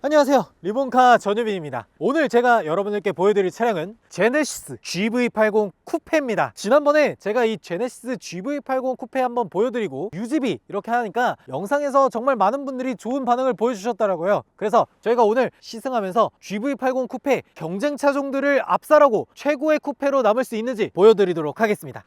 안녕하세요, 리본카 전유빈입니다. 오늘 제가 여러분들께 보여드릴 차량은 제네시스 GV80 쿠페입니다. 지난번에 제가 이 제네시스 GV80 쿠페 한번 보여드리고 유지비 이렇게 하니까 영상에서 정말 많은 분들이 좋은 반응을 보여주셨더라고요. 그래서 저희가 오늘 시승하면서 GV80 쿠페 경쟁 차종들을 압살하고 최고의 쿠페로 남을 수 있는지 보여드리도록 하겠습니다.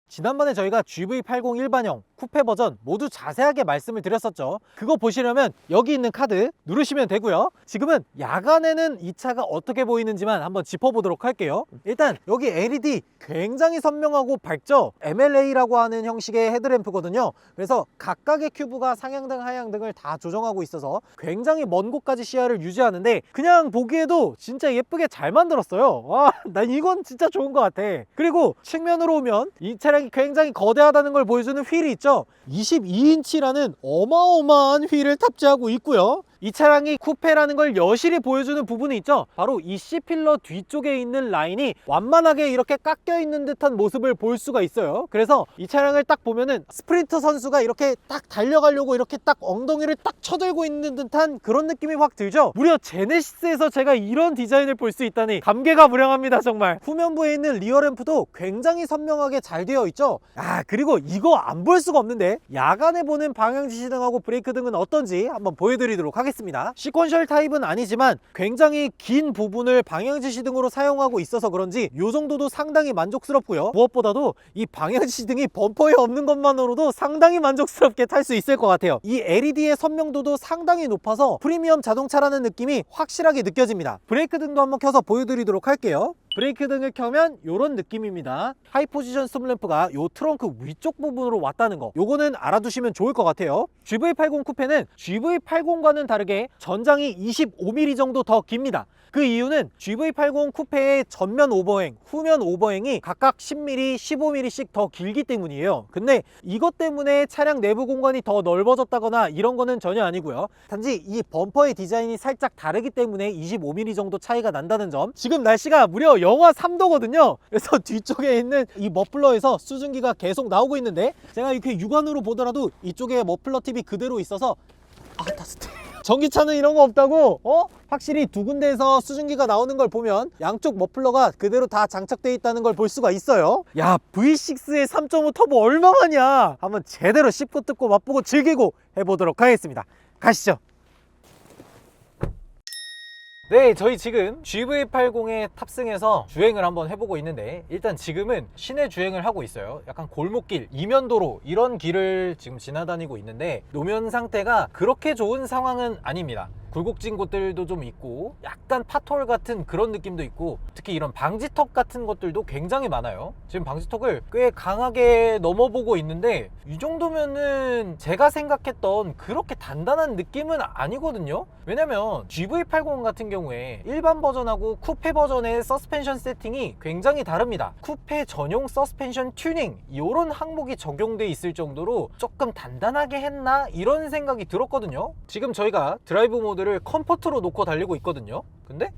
지난번에 저희가 GV80 일반형 쿠페 버전 모두 자세하게 말씀을 드렸었죠. 그거 보시려면 여기 있는 카드 누르시면 되고요. 지금은 야간에는 이 차가 어떻게 보이는지만 한번 짚어보도록 할게요. 일단 여기 LED 굉장히 선명하고 밝죠. MLA라고 하는 형식의 헤드램프거든요. 그래서 각각의 큐브가 상향등 하향등을 다 조정하고 있어서 굉장히 먼 곳까지 시야를 유지하는데 그냥 보기에도 진짜 예쁘게 잘 만들었어요. 와, 난 이건 진짜 좋은 것 같아. 그리고 측면으로 오면 이 차량이 굉장히 거대하다는 걸 보여주는 휠이 있죠. 22인치라는 어마어마한 휠을 탑재하고 있고요. 이 차량이 쿠페라는 걸 여실히 보여주는 부분이 있죠. 바로 이 C필러 뒤쪽에 있는 라인이 완만하게 이렇게 깎여 있는 듯한 모습을 볼 수가 있어요. 그래서 이 차량을 딱 보면은 스프린터 선수가 이렇게 딱 달려가려고 이렇게 딱 엉덩이를 딱 쳐들고 있는 듯한 그런 느낌이 확 들죠. 무려 제네시스에서 제가 이런 디자인을 볼 수 있다니 감개가 무량합니다. 정말 후면부에 있는 리어램프도 굉장히 선명하게 잘 되어 있죠. 그리고 이거 안 볼 수가 없는데 야간에 보는 방향지시등하고 브레이크등은 어떤지 한번 보여드리도록 하겠습니다. 시퀀셜 타입은 아니지만 굉장히 긴 부분을 방향지시등으로 사용하고 있어서 그런지 이 정도도 상당히 만족스럽고요. 무엇보다도 이 방향지시등이 범퍼에 없는 것만으로도 상당히 만족스럽게 탈 수 있을 것 같아요. 이 LED의 선명도도 상당히 높아서 프리미엄 자동차라는 느낌이 확실하게 느껴집니다. 브레이크등도 한번 켜서 보여드리도록 할게요. 브레이크 등을 켜면 이런 느낌입니다. 하이 포지션 스톱램프가 이 트렁크 위쪽 부분으로 왔다는 거, 요거는 알아두시면 좋을 것 같아요. GV80 쿠페는 GV80과는 다르게 전장이 25mm 정도 더 깁니다. 그 이유는 GV80 쿠페의 전면 오버행, 후면 오버행이 각각 10mm, 15mm씩 더 길기 때문이에요. 근데 이것 때문에 차량 내부 공간이 더 넓어졌다거나 이런 거는 전혀 아니고요. 단지 이 범퍼의 디자인이 살짝 다르기 때문에 25mm 정도 차이가 난다는 점. 지금 날씨가 무려 영하 3도거든요 그래서 뒤쪽에 있는 이 머플러에서 수증기가 계속 나오고 있는데 제가 이렇게 육안으로 보더라도 이쪽에 머플러 팁이 그대로 있어서 따뜻해. 전기차는 이런 거 없다고? 확실히 두 군데에서 수증기가 나오는 걸 보면 양쪽 머플러가 그대로 다 장착되어 있다는 걸 볼 수가 있어요. 야, V6의 3.5 터보 얼마만이야. 한번 제대로 씹고 뜯고 맛보고 즐기고 해보도록 하겠습니다. 가시죠. 네, 저희 지금 GV80에 탑승해서 주행을 한번 해보고 있는데 일단 지금은 시내 주행을 하고 있어요. 약간 골목길, 이면도로 이런 길을 지금 지나다니고 있는데 노면 상태가 그렇게 좋은 상황은 아닙니다. 굴곡진 곳들도 좀 있고 약간 파톨 같은 그런 느낌도 있고 특히 이런 방지턱 같은 것들도 굉장히 많아요. 지금 방지턱을 꽤 강하게 넘어보고 있는데 이 정도면은 제가 생각했던 그렇게 단단한 느낌은 아니거든요. 왜냐면 GV80 같은 경우에 일반 버전하고 쿠페 버전의 서스펜션 세팅이 굉장히 다릅니다. 쿠페 전용 서스펜션 튜닝 이런 항목이 적용돼 있을 정도로 조금 단단하게 했나 이런 생각이 들었거든요. 지금 저희가 드라이브 모드를 컴포트로 놓고 달리고 있거든요. 근데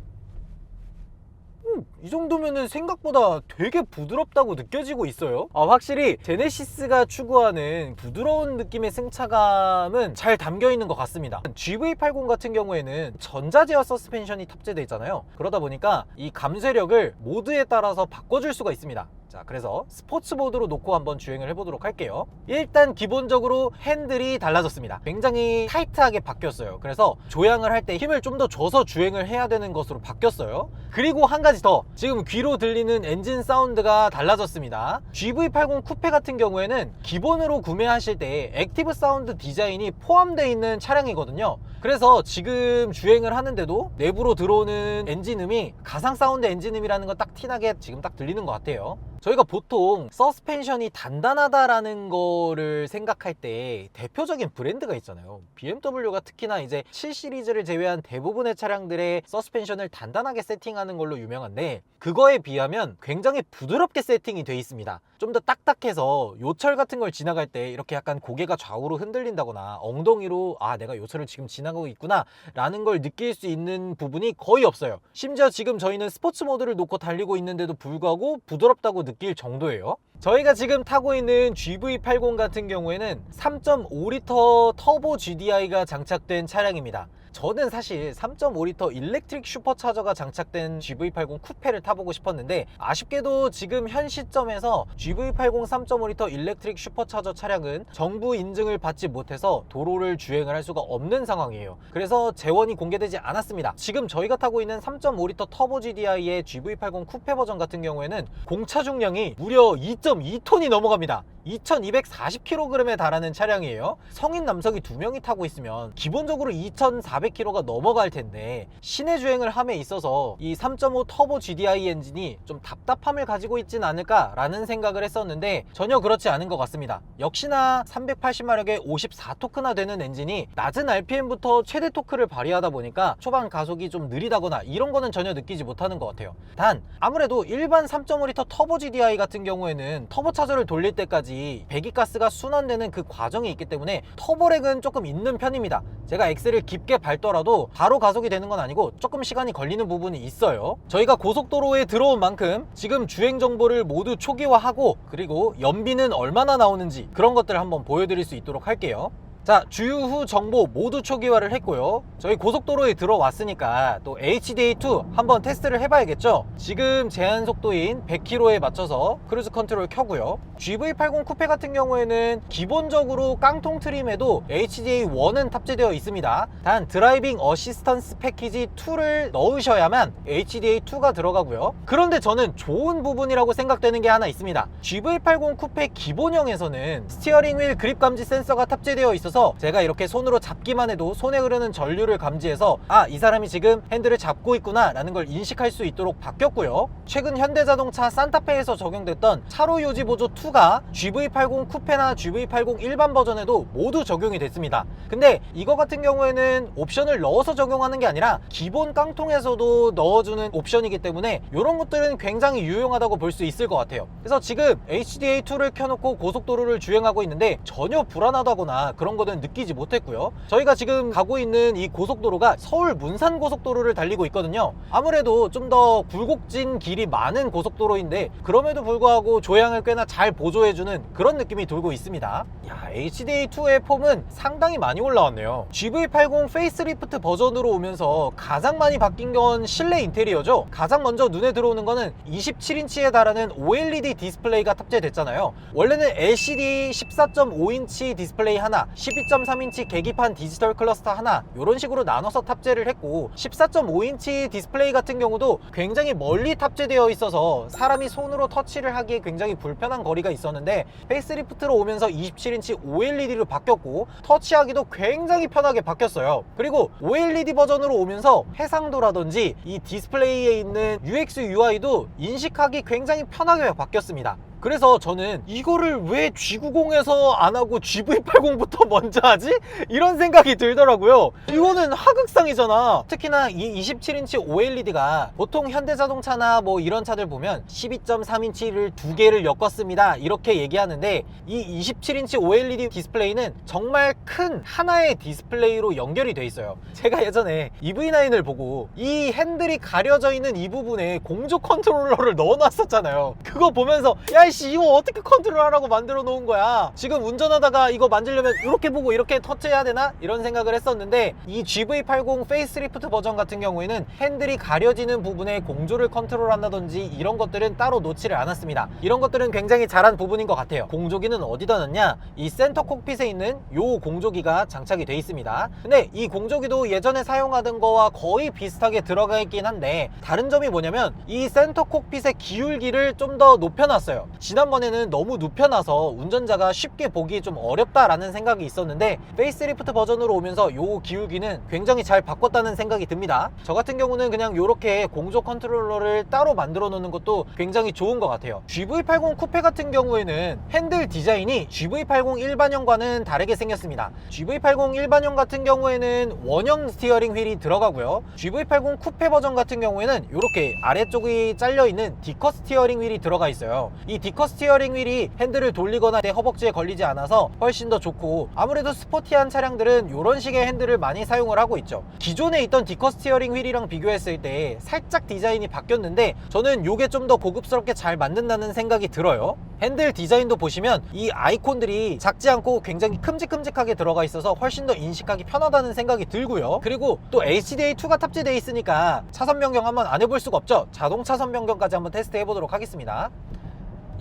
이 정도면은 생각보다 되게 부드럽다고 느껴지고 있어요. 확실히 제네시스가 추구하는 부드러운 느낌의 승차감은 잘 담겨 있는 것 같습니다. GV80 같은 경우에는 전자제어 서스펜션이 탑재되어 있잖아요. 그러다 보니까 이 감쇄력을 모드에 따라서 바꿔줄 수가 있습니다. 자, 그래서 스포츠 모드로 놓고 한번 주행을 해보도록 할게요. 일단 기본적으로 핸들이 달라졌습니다. 굉장히 타이트하게 바뀌었어요. 그래서 조향을 할 때 힘을 좀 더 줘서 주행을 해야 되는 것으로 바뀌었어요. 그리고 한 가지 더, 지금 귀로 들리는 엔진 사운드가 달라졌습니다. GV80 쿠페 같은 경우에는 기본으로 구매하실 때 액티브 사운드 디자인이 포함되어 있는 차량이거든요. 그래서 지금 주행을 하는데도 내부로 들어오는 엔진음이 가상 사운드 엔진음이라는 건 딱 티나게 지금 딱 들리는 것 같아요. 저희가 보통 서스펜션이 단단하다라는 거를 생각할 때 대표적인 브랜드가 있잖아요. BMW가 특히나 이제 7 시리즈를 제외한 대부분의 차량들의 서스펜션을 단단하게 세팅하는 걸로 유명한데 그거에 비하면 굉장히 부드럽게 세팅이 되어 있습니다. 좀 더 딱딱해서 요철 같은 걸 지나갈 때 이렇게 약간 고개가 좌우로 흔들린다거나 엉덩이로 내가 요철을 지금 지나가고 있구나 라는 걸 느낄 수 있는 부분이 거의 없어요. 심지어 지금 저희는 스포츠 모드를 놓고 달리고 있는데도 불구하고 부드럽다고 느낄 정도예요. 저희가 지금 타고 있는 GV80 같은 경우에는 3.5L 터보 GDI가 장착된 차량입니다. 저는 사실 3.5L 일렉트릭 슈퍼차저가 장착된 GV80 쿠페를 타보고 싶었는데, 아쉽게도 지금 현 시점에서 GV80 3.5L 일렉트릭 슈퍼차저 차량은 정부 인증을 받지 못해서 도로를 주행을 할 수가 없는 상황이에요. 그래서 재원이 공개되지 않았습니다. 지금 저희가 타고 있는 3.5L 터보 GDI의 GV80 쿠페 버전 같은 경우에는 공차 중량이 무려 2.2톤이 넘어갑니다. 2240kg에 달하는 차량이에요. 성인 남성이 2명이 타고 있으면 기본적으로 2400kg가 넘어갈 텐데, 시내 주행을 함에 있어서 이 3.5 터보 GDI 엔진이 좀 답답함을 가지고 있진 않을까 라는 생각을 했었는데, 전혀 그렇지 않은 것 같습니다. 역시나 380마력의 54토크나 되는 엔진이 낮은 RPM부터 최대 토크를 발휘하다 보니까 초반 가속이 좀 느리다거나 이런 거는 전혀 느끼지 못하는 것 같아요. 단 아무래도 일반 3.5L 터보 GDI 같은 경우에는 터보차저를 돌릴 때까지 배기가스가 순환되는 그 과정이 있기 때문에 터보렉은 조금 있는 편입니다. 제가 엑셀을 깊게 밟더라도 바로 가속이 되는 건 아니고 조금 시간이 걸리는 부분이 있어요. 저희가 고속도로에 들어온 만큼 지금 주행 정보를 모두 초기화하고, 그리고 연비는 얼마나 나오는지 그런 것들을 한번 보여드릴 수 있도록 할게요. 자, 주유 후 정보 모두 초기화를 했고요. 저희 고속도로에 들어왔으니까 또 HDA2 한번 테스트를 해봐야겠죠. 지금 제한 속도인 100km에 맞춰서 크루즈 컨트롤 켜고요. GV80 쿠페 같은 경우에는 기본적으로 깡통 트림에도 HDA1은 탑재되어 있습니다. 단 드라이빙 어시스턴스 패키지 2를 넣으셔야만 HDA2가 들어가고요. 그런데 저는 좋은 부분이라고 생각되는 게 하나 있습니다. GV80 쿠페 기본형에서는 스티어링 휠 그립 감지 센서가 탑재되어 있어서 제가 이렇게 손으로 잡기만 해도 손에 흐르는 전류를 감지해서 이 사람이 지금 핸들을 잡고 있구나 라는 걸 인식할 수 있도록 바뀌었고요. 최근 현대자동차 산타페에서 적용됐던 차로 요지 보조 2가 GV80 쿠페나 GV80 일반 버전에도 모두 적용이 됐습니다. 근데 이거 같은 경우에는 옵션을 넣어서 적용하는 게 아니라 기본 깡통에서도 넣어주는 옵션이기 때문에 이런 것들은 굉장히 유용하다고 볼 수 있을 것 같아요. 그래서 지금 HDA2를 켜놓고 고속도로를 주행하고 있는데 전혀 불안하다거나 그런 거는 느끼지 못했고요. 저희가 지금 가고 있는 이 고속도로가 서울 문산 고속도로를 달리고 있거든요. 아무래도 좀 더 굴곡진 길이 많은 고속도로인데 그럼에도 불구하고 조향을 꽤나 잘 보조해주는 그런 느낌이 돌고 있습니다. 야, HDA2의 폼은 상당히 많이 올라왔네요. GV80 페이스리프트 버전으로 오면서 가장 많이 바뀐 건 실내 인테리어죠. 가장 먼저 눈에 들어오는 거는 27인치에 달하는 OLED 디스플레이가 탑재됐잖아요. 원래는 LCD 14.5인치 디스플레이 하나, 12.3인치 계기판 디지털 클러스터 하나, 이런 식으로 나눠서 탑재를 했고, 14.5인치 디스플레이 같은 경우도 굉장히 멀리 탑재되어 있어서 사람이 손으로 터치를 하기에 굉장히 불편한 거리가 있었는데, 페이스리프트로 오면서 27인치 OLED로 바뀌었고 터치하기도 굉장히 편하게 바뀌었어요. 그리고 OLED 버전으로 오면서 해상도라든지 이 디스플레이에 있는 UX UI도 인식하기 굉장히 편하게 바뀌었습니다. 그래서 저는 이거를 왜 G90에서 안 하고 GV80부터 먼저 하지? 이런 생각이 들더라고요. 이거는 하극상이잖아. 특히나 이 27인치 OLED가 보통 현대자동차나 뭐 이런 차들 보면 12.3인치를 두 개를 엮었습니다 이렇게 얘기하는데, 이 27인치 OLED 디스플레이는 정말 큰 하나의 디스플레이로 연결이 돼 있어요. 제가 예전에 EV9을 보고 이 핸들이 가려져 있는 이 부분에 공조 컨트롤러를 넣어놨었잖아요. 그거 보면서 야이씨 이거 어떻게 컨트롤하라고 만들어 놓은 거야, 지금 운전하다가 이거 만지려면 이렇게 보고 이렇게 터치해야 되나? 이런 생각을 했었는데, 이 GV80 페이스리프트 버전 같은 경우에는 핸들이 가려지는 부분에 공조를 컨트롤한다든지 이런 것들은 따로 놓지를 않았습니다. 이런 것들은 굉장히 잘한 부분인 것 같아요. 공조기는 어디다 넣냐? 이 센터 콕핏에 있는 요 공조기가 장착이 돼 있습니다. 근데 이 공조기도 예전에 사용하던 거와 거의 비슷하게 들어가 있긴 한데, 다른 점이 뭐냐면 이 센터 콕핏의 기울기를 좀 더 높여놨어요. 지난번에는 너무 눕혀놔서 운전자가 쉽게 보기 좀 어렵다라는 생각이 있었는데, 페이스리프트 버전으로 오면서 요 기울기는 굉장히 잘 바꿨다는 생각이 듭니다. 저 같은 경우는 그냥 요렇게 공조 컨트롤러를 따로 만들어 놓는 것도 굉장히 좋은 것 같아요. GV80 쿠페 같은 경우에는 핸들 디자인이 GV80 일반형과는 다르게 생겼습니다. GV80 일반형 같은 경우에는 원형 스티어링 휠이 들어가고요. GV80 쿠페 버전 같은 경우에는 이렇게 아래쪽이 잘려있는 D컷 스티어링 휠이 들어가 있어요. 이 디커 스티어링 휠이 핸들을 돌리거나 내 허벅지에 걸리지 않아서 훨씬 더 좋고, 아무래도 스포티한 차량들은 이런 식의 핸들을 많이 사용을 하고 있죠. 기존에 있던 디커 스티어링 휠이랑 비교했을 때 살짝 디자인이 바뀌었는데 저는 이게 좀 더 고급스럽게 잘 만든다는 생각이 들어요. 핸들 디자인도 보시면 이 아이콘들이 작지 않고 굉장히 큼직큼직하게 들어가 있어서 훨씬 더 인식하기 편하다는 생각이 들고요. 그리고 또 HDA2가 탑재되어 있으니까 차선 변경 한번 안 해볼 수가 없죠. 자동 차선 변경까지 한번 테스트 해보도록 하겠습니다.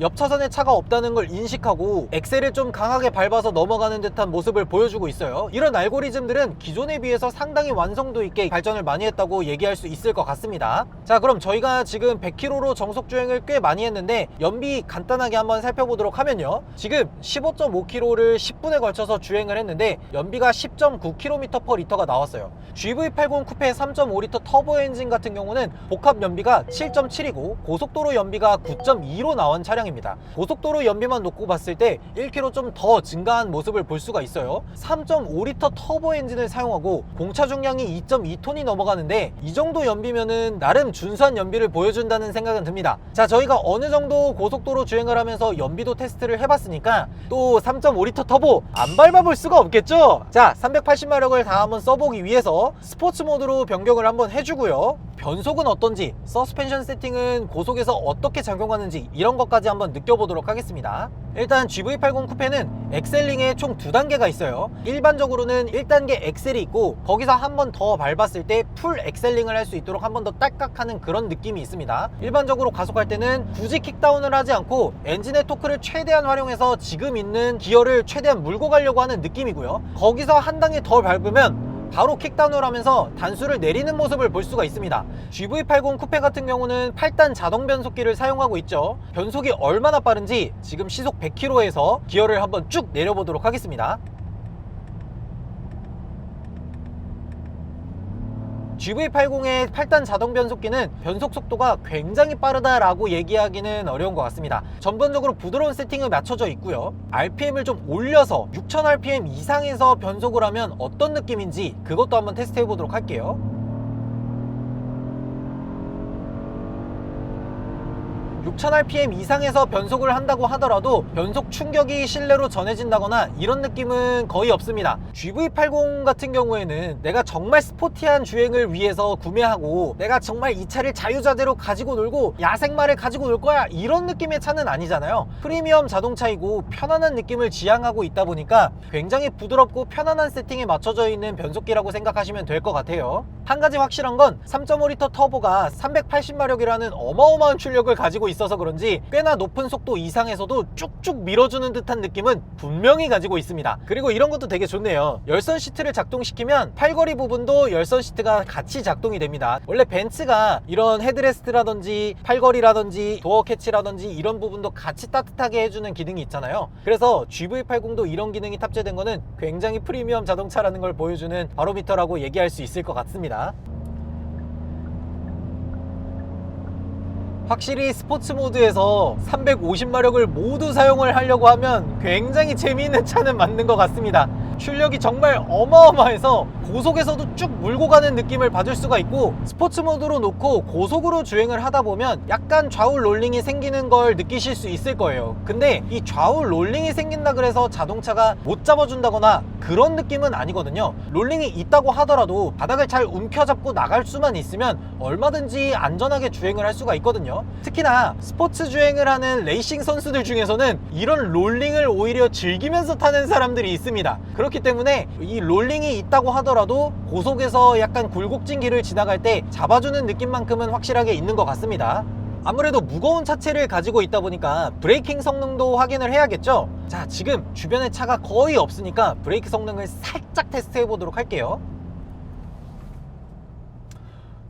옆 차선에 차가 없다는 걸 인식하고 엑셀을 좀 강하게 밟아서 넘어가는 듯한 모습을 보여주고 있어요. 이런 알고리즘들은 기존에 비해서 상당히 완성도 있게 발전을 많이 했다고 얘기할 수 있을 것 같습니다. 자, 그럼 저희가 지금 100km로 정속 주행을 꽤 많이 했는데 연비 간단하게 한번 살펴보도록 하면요, 지금 15.5km를 10분에 걸쳐서 주행을 했는데 연비가 10.9km/L가 나왔어요. GV80 쿠페 3.5L 터보 엔진 같은 경우는 복합 연비가 7.7이고 고속도로 연비가 9.2로 나온 차량입니다. 고속도로 연비만 놓고 봤을 때 1km 좀 더 증가한 모습을 볼 수가 있어요. 3.5L 터보 엔진을 사용하고 공차 중량이 2.2톤이 넘어가는데 이 정도 연비면은 나름 준수한 연비를 보여준다는 생각은 듭니다. 자, 저희가 어느 정도 고속도로 주행을 하면서 연비도 테스트를 해봤으니까 또 3.5L 터보 안 밟아볼 수가 없겠죠. 자, 380마력을 다 한번 써보기 위해서 스포츠 모드로 변경을 한번 해주고요. 변속은 어떤지, 서스펜션 세팅은 고속에서 어떻게 작용하는지 이런 것까지 한번 느껴보도록 하겠습니다. 일단 GV80 쿠페는 엑셀링에 총 2단계가 있어요. 일반적으로는 1단계 엑셀이 있고 거기서 한 번 더 밟았을 때 풀 엑셀링을 할 수 있도록 한 번 더 딸깍하는 그런 느낌이 있습니다. 일반적으로 가속할 때는 굳이 킥다운을 하지 않고 엔진의 토크를 최대한 활용해서 지금 있는 기어를 최대한 물고 가려고 하는 느낌이고요. 거기서 한 단계 더 밟으면 바로 킥다운을 하면서 단수를 내리는 모습을 볼 수가 있습니다. GV80 쿠페 같은 경우는 8단 자동 변속기를 사용하고 있죠. 변속이 얼마나 빠른지 지금 시속 100km에서 기어를 한번 쭉 내려보도록 하겠습니다. GV80의 8단 자동 변속기는 변속 속도가 굉장히 빠르다라고 얘기하기는 어려운 것 같습니다. 전반적으로 부드러운 세팅을 맞춰져 있고요. RPM을 좀 올려서 6000rpm 이상에서 변속을 하면 어떤 느낌인지 그것도 한번 테스트 해보도록 할게요. 6000rpm 이상에서 변속을 한다고 하더라도 변속 충격이 실내로 전해진다거나 이런 느낌은 거의 없습니다. GV80 같은 경우에는 내가 정말 스포티한 주행을 위해서 구매하고 내가 정말 이 차를 자유자재로 가지고 놀고 야생마를 가지고 놀 거야 이런 느낌의 차는 아니잖아요. 프리미엄 자동차이고 편안한 느낌을 지향하고 있다 보니까 굉장히 부드럽고 편안한 세팅에 맞춰져 있는 변속기라고 생각하시면 될 것 같아요. 한 가지 확실한 건 3.5L 터보가 380마력이라는 어마어마한 출력을 가지고 있어서 그런지 꽤나 높은 속도 이상에서도 쭉쭉 밀어주는 듯한 느낌은 분명히 가지고 있습니다. 그리고 이런 것도 되게 좋네요. 열선 시트를 작동시키면 팔걸이 부분도 열선 시트가 같이 작동이 됩니다. 원래 벤츠가 이런 헤드레스트라든지 팔걸이라든지 도어 캐치라든지 이런 부분도 같이 따뜻하게 해주는 기능이 있잖아요. 그래서 GV80도 이런 기능이 탑재된 거는 굉장히 프리미엄 자동차라는 걸 보여주는 바로미터라고 얘기할 수 있을 것 같습니다. 확실히 스포츠 모드에서 350마력을 모두 사용을 하려고 하면 굉장히 재미있는 차는 맞는 것 같습니다. 출력이 정말 어마어마해서 고속에서도 쭉 물고 가는 느낌을 받을 수가 있고, 스포츠 모드로 놓고 고속으로 주행을 하다 보면 약간 좌우 롤링이 생기는 걸 느끼실 수 있을 거예요. 근데 이 좌우 롤링이 생긴다 그래서 자동차가 못 잡아준다거나 그런 느낌은 아니거든요. 롤링이 있다고 하더라도 바닥을 잘 움켜잡고 나갈 수만 있으면 얼마든지 안전하게 주행을 할 수가 있거든요. 특히나 스포츠 주행을 하는 레이싱 선수들 중에서는 이런 롤링을 오히려 즐기면서 타는 사람들이 있습니다. 그렇기 때문에 이 롤링이 있다고 하더라도 고속에서 약간 굴곡진 길을 지나갈 때 잡아주는 느낌만큼은 확실하게 있는 것 같습니다. 아무래도 무거운 차체를 가지고 있다 보니까 브레이킹 성능도 확인을 해야겠죠. 자, 지금 주변에 차가 거의 없으니까 브레이크 성능을 살짝 테스트 해보도록 할게요.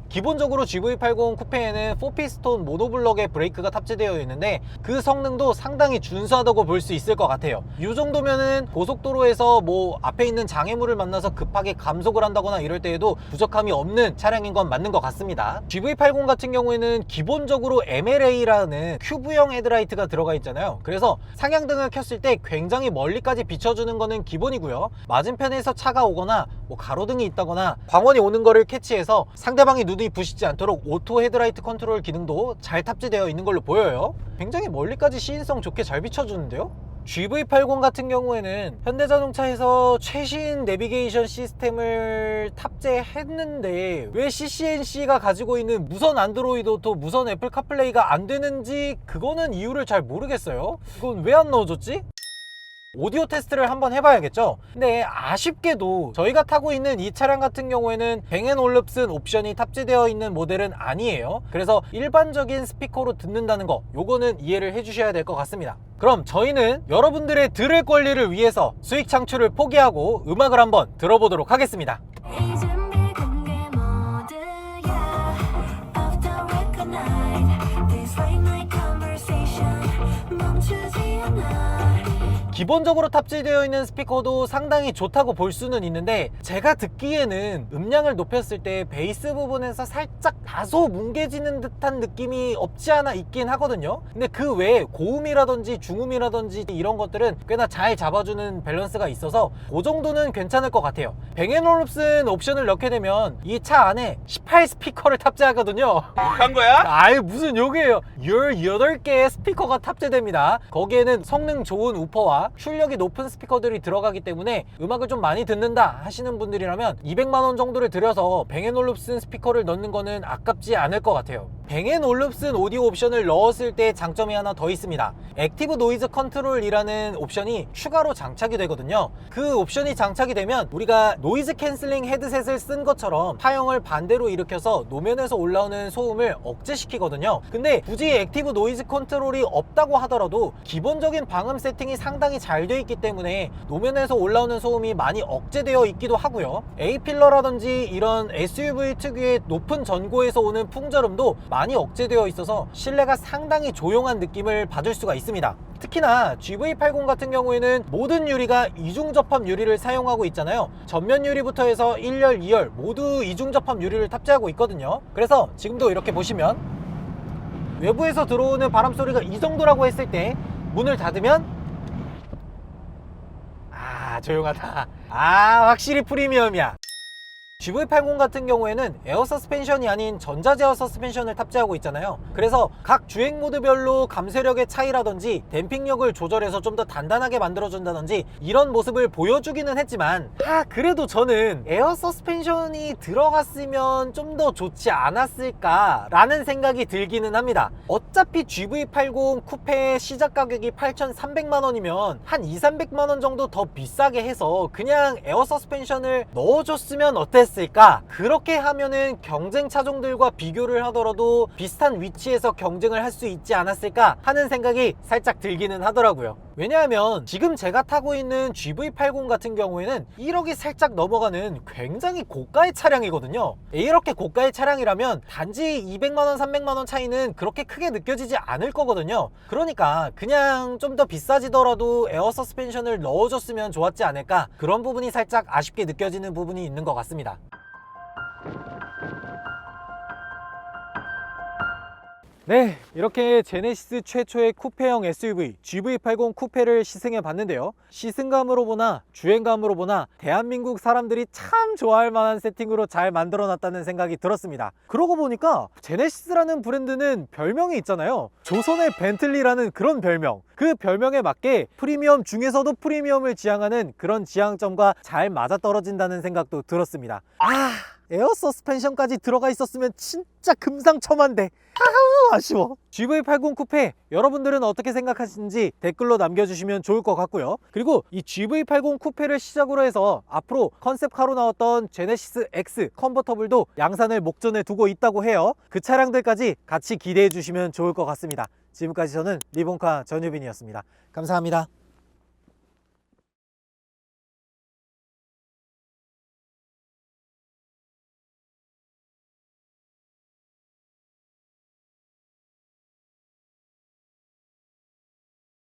기본적으로 GV80 쿠페에는 4피스톤 모노블럭의 브레이크가 탑재되어 있는데 그 성능도 상당히 준수하다고 볼 수 있을 것 같아요. 이 정도면은 고속도로에서 뭐 앞에 있는 장애물을 만나서 급하게 감속을 한다거나 이럴 때에도 부족함이 없는 차량인 건 맞는 것 같습니다. GV80 같은 경우에는 기본적으로 MLA라는 큐브형 헤드라이트가 들어가 있잖아요. 그래서 상향등을 켰을 때 굉장히 멀리까지 비춰주는 거는 기본이고요. 맞은편에서 차가 오거나 뭐 가로등이 있다거나 광원이 오는 거를 캐치해서 상대방이 누드 눈이 부시지 않도록 오토 헤드라이트 컨트롤 기능도 잘 탑재되어 있는 걸로 보여요. 굉장히 멀리까지 시인성 좋게 잘 비춰주는데요. GV80 같은 경우에는 현대자동차에서 최신 내비게이션 시스템을 탑재했는데 왜 CCNC가 가지고 있는 무선 안드로이드 오토, 무선 애플 카플레이가 안 되는지 그거는 이유를 잘 모르겠어요. 이건 왜 안 넣어줬지? 오디오 테스트를 한번 해봐야겠죠. 근데 아쉽게도 저희가 타고 있는 이 차량 같은 경우에는 뱅앤올룹슨 옵션이 탑재되어 있는 모델은 아니에요. 그래서 일반적인 스피커로 듣는다는 거, 요거는 이해를 해주셔야 될 것 같습니다. 그럼 저희는 여러분들의 들을 권리를 위해서 수익 창출을 포기하고 음악을 한번 들어보도록 하겠습니다. 기본적으로 탑재되어 있는 스피커도 상당히 좋다고 볼 수는 있는데 제가 듣기에는 음량을 높였을 때 베이스 부분에서 살짝 다소 뭉개지는 듯한 느낌이 없지 않아 있긴 하거든요. 근데 그 외에 고음이라든지 중음이라든지 이런 것들은 꽤나 잘 잡아주는 밸런스가 있어서 그 정도는 괜찮을 것 같아요. 뱅앤올룹슨 옵션을 넣게 되면 이 차 안에 18스피커를 탑재하거든요. 한 거야? 아유, 무슨 욕이에요. 18개의 스피커가 탑재됩니다. 거기에는 성능 좋은 우퍼와 출력이 높은 스피커들이 들어가기 때문에 음악을 좀 많이 듣는다 하시는 분들이라면 200만원 정도를 들여서 뱅앤올룹슨 스피커를 넣는 거는 아깝지 않을 것 같아요. 뱅앤올룹슨 오디오 옵션을 넣었을 때 장점이 하나 더 있습니다. 액티브 노이즈 컨트롤이라는 옵션이 추가로 장착이 되거든요. 그 옵션이 장착이 되면 우리가 노이즈 캔슬링 헤드셋을 쓴 것처럼 파형을 반대로 일으켜서 노면에서 올라오는 소음을 억제시키거든요. 근데 굳이 액티브 노이즈 컨트롤이 없다고 하더라도 기본적인 방음 세팅이 상당히 잘 되어 있기 때문에 노면에서 올라오는 소음이 많이 억제되어 있기도 하고요. A필러라든지 이런 SUV 특유의 높은 전고에서 오는 풍절음도 많이 억제되어 있어서 실내가 상당히 조용한 느낌을 받을 수가 있습니다. 특히나 GV80 같은 경우에는 모든 유리가 이중접합 유리를 사용하고 있잖아요. 전면 유리부터 해서 1열, 2열 모두 이중접합 유리를 탑재하고 있거든요. 그래서 지금도 이렇게 보시면 외부에서 들어오는 바람 소리가 이 정도라고 했을 때 문을 닫으면 조용하다. 확실히 프리미엄이야. GV80 같은 경우에는 에어 서스펜션이 아닌 전자 제어 서스펜션을 탑재하고 있잖아요. 그래서 각 주행 모드별로 감쇄력의 차이라든지 댐핑력을 조절해서 좀 더 단단하게 만들어준다든지 이런 모습을 보여주기는 했지만 그래도 저는 에어 서스펜션이 들어갔으면 좀 더 좋지 않았을까 라는 생각이 들기는 합니다. 어차피 GV80 쿠페의 시작 가격이 8,300만원이면 한 200~300만원 정도 더 비싸게 해서 그냥 에어 서스펜션을 넣어줬으면 어땠을까? 그렇게 하면은 경쟁 차종들과 비교를 하더라도 비슷한 위치에서 경쟁을 할 수 있지 않았을까 하는 생각이 살짝 들기는 하더라고요. 왜냐하면 지금 제가 타고 있는 GV80 같은 경우에는 1억이 살짝 넘어가는 굉장히 고가의 차량이거든요. 이렇게 고가의 차량이라면 단지 200만원, 300만원 차이는 그렇게 크게 느껴지지 않을 거거든요. 그러니까 그냥 좀 더 비싸지더라도 에어 서스펜션을 넣어줬으면 좋았지 않을까, 그런 부분이 살짝 아쉽게 느껴지는 부분이 있는 것 같습니다. 네, 이렇게 제네시스 최초의 쿠페형 SUV GV80 쿠페를 시승해 봤는데요. 시승감으로 보나 주행감으로 보나 대한민국 사람들이 참 좋아할 만한 세팅으로 잘 만들어 놨다는 생각이 들었습니다. 그러고 보니까 제네시스라는 브랜드는 별명이 있잖아요. 조선의 벤틀리라는 그런 별명. 그 별명에 맞게 프리미엄 중에서도 프리미엄을 지향하는 그런 지향점과 잘 맞아떨어진다는 생각도 들었습니다. 에어 서스펜션까지 들어가 있었으면 진짜 금상첨화인데 아쉬워. GV80 쿠페 여러분들은 어떻게 생각하시는지 댓글로 남겨주시면 좋을 것 같고요. 그리고 이 GV80 쿠페를 시작으로 해서 앞으로 컨셉카로 나왔던 제네시스 X 컨버터블도 양산을 목전에 두고 있다고 해요. 그 차량들까지 같이 기대해 주시면 좋을 것 같습니다. 지금까지 저는 리본카 전유빈이었습니다. 감사합니다.